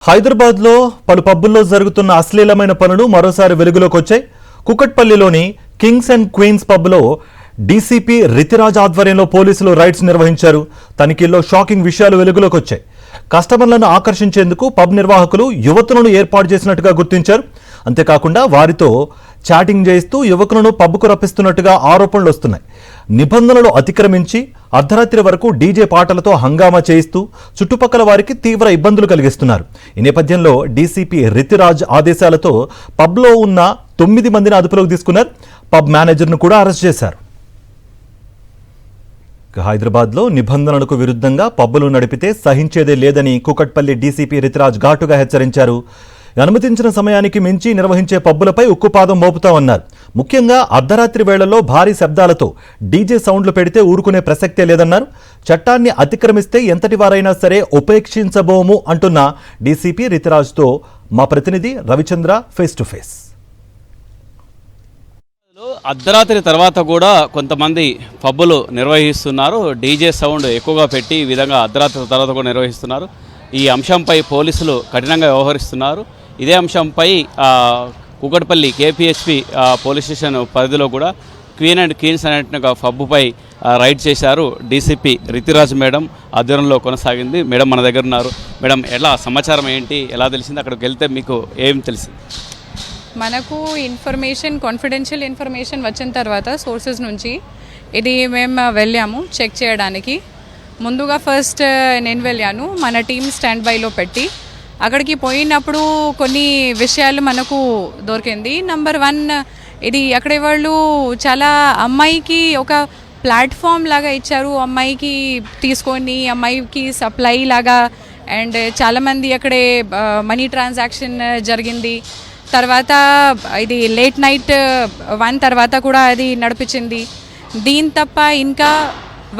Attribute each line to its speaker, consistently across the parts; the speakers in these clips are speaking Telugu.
Speaker 1: హైదరాబాద్లో పలు పబ్బుల్లో జరుగుతున్న అశ్లీలమైన పనులు మరోసారి వెలుగులోకి వచ్చాయి. కుకట్పల్లిలోని కింగ్స్ అండ్ క్వీన్స్ పబ్లో డీసీపీ రితిరాజ్ ఆధ్వర్యంలో పోలీసులు రైడ్స్ నిర్వహించారు. తనిఖీల్లో షాకింగ్ విషయాలు వెలుగులోకి వచ్చాయి. కస్టమర్లను ఆకర్షించేందుకు పబ్ నిర్వాహకులు యువతులను ఏర్పాటు చేసినట్టుగా గుర్తించారు. అంతేకాకుండా వారితో చాటింగ్ చేస్తూ యువకులను పబ్కు రప్పిస్తున్నట్టుగా ఆరోపణలు వస్తున్నాయి. నిబంధనలు అతిక్రమించి అర్ధరాత్రి వరకు డీజే పాటలతో హంగామా చేయిస్తూ చుట్టుపక్కల వారికి తీవ్ర ఇబ్బందులు కలిగిస్తున్నారు. ఈ నేపథ్యంలో డీసీపీ రితిరాజ్ ఆదేశాలతో పబ్లో ఉన్న 9 మందిని అదుపులోకి తీసుకున్నారు. పబ్ మేనేజర్ను కూడా అరెస్ట్ చేశారు. హైదరాబాద్లో నిబంధనలకు విరుద్ధంగా పబ్బులు నడిపితే సహించేదే లేదని కుకట్పల్లి డీసీపీ రితిరాజ్ ఘాటుగా హెచ్చరించారు. అనుమతించిన సమయానికి మించి నిర్వహించే పబ్బులపై ఉక్కుపాదం మోపుతామన్నారు. ముఖ్యంగా అర్ధరాత్రి వేళల్లో భారీ శబ్దాలతో డీజే సౌండ్లు పెడితే ఊరుకునే ప్రసక్తే లేదన్నారు. చట్టాన్ని అతిక్రమిస్తే ఎంతటి వారైనా సరే ఉపేక్షించబోము అంటున్న డీసీపీ రితిరాజ్తో మా ప్రతినిధి రవిచంద్ర ఫేస్ టు ఫేస్.
Speaker 2: అర్ధరాత్రి తర్వాత కూడా కొంతమంది పబ్బులు నిర్వహిస్తున్నారు. డీజే సౌండ్ ఎక్కువగా పెట్టి ఈ విధంగా అర్ధరాత్రి తర్వాత కూడా నిర్వహిస్తున్నారు. ఈ అంశంపై పోలీసులు కఠినంగా వ్యవహరిస్తున్నారు. ఇదే అంశంపై కుకట్పల్లి కేపీహెచ్పి పోలీస్ స్టేషన్ పరిధిలో కూడా క్వీన్ అండ్ క్వీన్స్ అనే పబ్బుపై రైడ్ చేశారు. డీసీపీ రితిరాజ్ మేడం ఆధ్వర్యంలో కొనసాగింది. మేడం మన దగ్గర ఉన్నారు. మేడం, ఎలా సమాచారం ఏంటి, ఎలా తెలిసింది, అక్కడికి వెళ్తే మీకు ఏం తెలిసింది?
Speaker 3: మనకు ఇన్ఫర్మేషన్, కాన్ఫిడెన్షియల్ ఇన్ఫర్మేషన్ వచ్చిన తర్వాత సోర్సెస్ నుంచి ఇది మేము వెళ్ళాము చెక్ చేయడానికి. ముందుగా ఫస్ట్ నేను వెళ్ళాను, మన టీం స్టాండ్ బైలో పెట్టి. అక్కడికి పోయినప్పుడు కొన్ని విషయాలు మనకు దొరికింది. నంబర్ 1, ఇది అక్కడే వాళ్ళు చాలా అమ్మాయికి ఒక ప్లాట్ఫామ్ లాగా ఇచ్చారు. అమ్మాయికి తీసుకొని అమ్మాయికి సప్లై లాగా, అండ్ చాలామంది అక్కడే మనీ ట్రాన్సాక్షన్ జరిగింది. తర్వాత ఇది లేట్ నైట్ 1 తర్వాత కూడా అది నడిపించింది. దీని తప్ప ఇంకా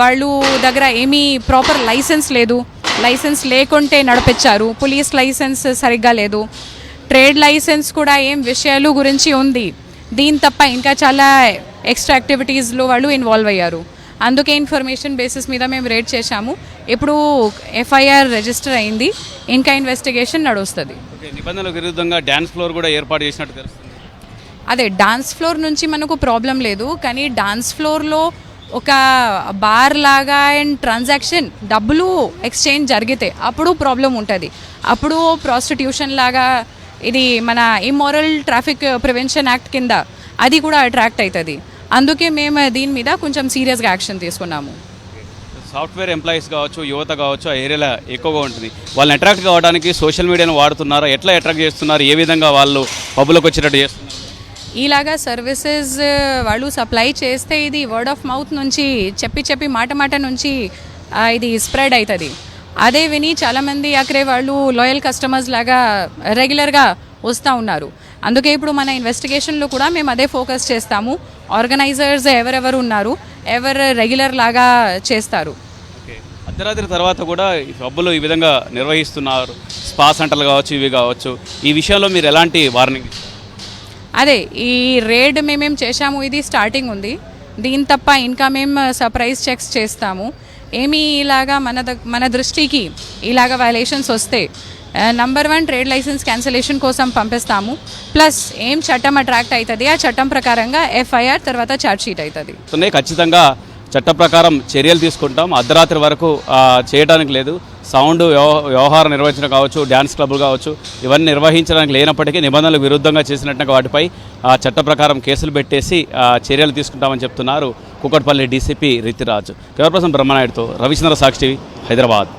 Speaker 3: వాళ్ళు దగ్గర ఏమీ ప్రాపర్ లైసెన్స్ లేదు. లైసెన్స్ లేకుంటే నడిపించారు. పోలీస్ లైసెన్స్ సరిగ్గా లేదు. ట్రేడ్ లైసెన్స్ కూడా ఏం విషయాలు గురించి ఉంది. దీని తప్ప ఇంకా చాలా ఎక్స్ట్రా యాక్టివిటీస్లో వాళ్ళు ఇన్వాల్వ్ అయ్యారు. అందుకే ఇన్ఫర్మేషన్ బేసిస్ మీద మేము రేడ్ చేశాము. ఇప్పుడు ఎఫ్ఐఆర్ రిజిస్టర్ అయింది. ఇంకా ఇన్వెస్టిగేషన్ నడుస్తుంది.
Speaker 2: నిబంధనలకు విరుద్ధంగా డాన్స్ ఫ్లోర్ కూడా ఏర్పాటు చేసినట్టు తెలుస్తుంది.
Speaker 3: అదే డాన్స్ ఫ్లోర్ నుంచి మనకు ప్రాబ్లం లేదు, కానీ డాన్స్ ఫ్లోర్లో ఒక బార్ లాగా అండ్ ట్రాన్సాక్షన్ డబ్బులు ఎక్స్చేంజ్ జరిగితే అప్పుడు ప్రాబ్లం ఉంటుంది. అప్పుడు ప్రాస్టిట్యూషన్ లాగా ఇది మన ఇమ్మోరల్ ట్రాఫిక్ ప్రివెన్షన్ యాక్ట్ కింద అది కూడా అట్రాక్ట్ అవుతుంది. అందుకే మేము దీని మీద కొంచెం సీరియస్గా యాక్షన్ తీసుకున్నాము.
Speaker 2: సాఫ్ట్వేర్ ఎంప్లాయీస్ కావచ్చు, యువత కావచ్చు, ఆ ఏరియాలో ఎక్కువగా ఉంటుంది. వాళ్ళని అట్రాక్ట్ కావడానికి సోషల్ మీడియాను వాడుతున్నారా? ఎట్లా అట్రాక్ట్ చేస్తున్నారు? ఏ విధంగా వాళ్ళు పబ్బులకు వచ్చేటట్టు చేస్తున్నారు?
Speaker 3: ఇలాగా సర్వీసెస్ వాళ్ళు సప్లై చేస్తే ఇది వర్డ్ ఆఫ్ మౌత్ నుంచి చెప్పి మాట నుంచి ఇది స్ప్రెడ్ అవుతుంది. అదే విని చాలామంది అక్కడే వాళ్ళు లాయల్ కస్టమర్స్ లాగా రెగ్యులర్గా వస్తూ ఉన్నారు. అందుకే ఇప్పుడు మన ఇన్వెస్టిగేషన్లో కూడా మేము అదే ఫోకస్ చేస్తాము. ఆర్గనైజర్స్ ఎవరెవరు ఉన్నారు, ఎవరు రెగ్యులర్ లాగా చేస్తారు.
Speaker 2: అర్ధరాత్రి తర్వాత కూడా ఈ పబ్బులు ఈ విధంగా నిర్వహిస్తున్నారు. స్పా సెంటర్లు కావచ్చు, ఇవి కావచ్చు. ఈ విషయంలో మీరు ఎలాంటి వార్నింగ్?
Speaker 3: అదే ఈ రేడ్ మేమేం చేశాము, ఇది స్టార్టింగ్ ఉంది. దీని తప్ప ఇంకా మేము సర్ప్రైజ్ చెక్స్ చేస్తాము. ఏమీ ఇలాగా మన దృష్టికి ఇలాగ వైలేషన్స్ వస్తే నంబర్ 1 ట్రేడ్ లైసెన్స్ క్యాన్సిలేషన్ కోసం పంపిస్తాము. ప్లస్ ఏం చట్టం అట్రాక్ట్ అవుతుంది, ఆ చట్టం ప్రకారంగా ఎఫ్ఐఆర్ తర్వాత ఛార్జ్ షీట్ అవుతుంది.
Speaker 2: ఖచ్చితంగా చట్ట ప్రకారం చర్యలు తీసుకుంటాం. అర్ధరాత్రి వరకు చేయడానికి లేదు. సౌండ్ వ్యవహారం నిర్వహించడం కావచ్చు, డ్యాన్స్ క్లబ్లు కావచ్చు, ఇవన్నీ నిర్వహించడానికి లేనప్పటికీ నిబంధనలకు విరుద్ధంగా చేసినట్టుగా వాటిపై చట్ట ప్రకారం కేసులు పెట్టేసి చర్యలు తీసుకుంటామని చెప్తున్నారు Kukatpally DCP Ritiraj. Camera person బ్రహ్మనాయుడుతో రవిచంద్ర, సాక్షి టీవీ, హైదరాబాద్.